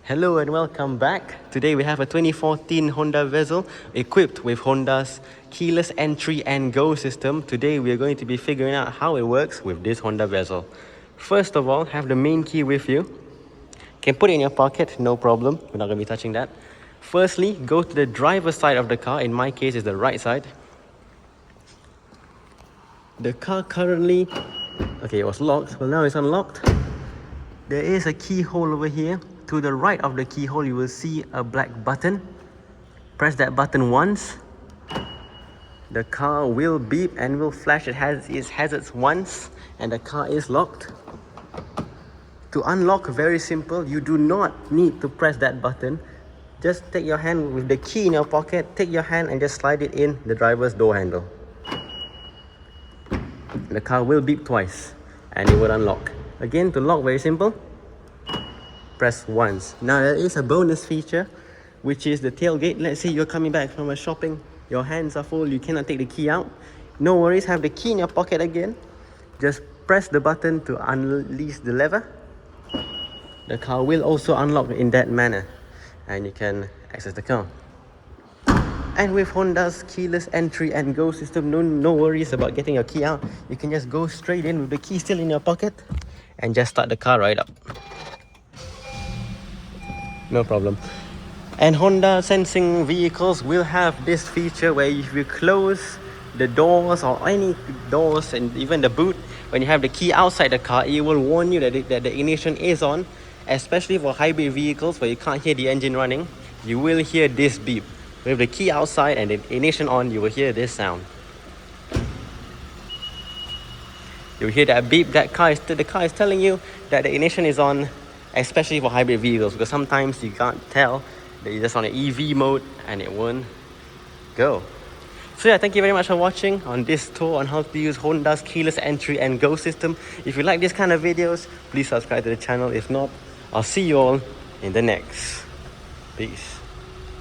Hello and welcome back. Today we have a 2014 Honda Vezel equipped with Honda's keyless entry and go system. Today we are going to be figuring out how it works with this Honda Vezel. First of all, have the main key with you. You can put it in your pocket, no problem. We're not going to be touching that. Firstly, go to the driver's side of the car. In my case, it's the right side. The car currently, okay, it was locked, but now it's unlocked. There is a keyhole over here. To the right of the keyhole, you will see a black button. Press that button once. The car will beep and will flash its hazards once, and the car is locked. To unlock, very simple. You do not need to press that button. Just take your hand with the key in your pocket, take your hand and just slide it in the driver's door handle. The car will beep twice and it will unlock. Again, to lock, very simple. Press once. Now there is a bonus feature, which is the tailgate. Let's say you're coming back from a shopping, your hands are full, you cannot take the key out. No worries, have the key in your pocket again. Just press the button to unleash the lever. The car will also unlock in that manner, and you can access the car. And with Honda's keyless entry and go system, no worries about getting your key out. You can just go straight in with the key still in your pocket and just start the car right up. No problem. And Honda sensing vehicles will have this feature where if you close the doors or any doors and even the boot, when you have the key outside the car, it will warn you that the ignition is on. Especially for hybrid vehicles where you can't hear the engine running, you will hear this beep. With the key outside and the ignition on, you will hear this sound. You will hear that beep. The car is telling you that the ignition is on, especially for hybrid vehicles, because sometimes you can't tell that you're just on an EV mode and it won't go. So yeah, thank you very much for watching on this tour on how to use Honda's keyless entry and go system. If you like this kind of videos, please subscribe to the channel. If not, I'll see you all in the next. Peace.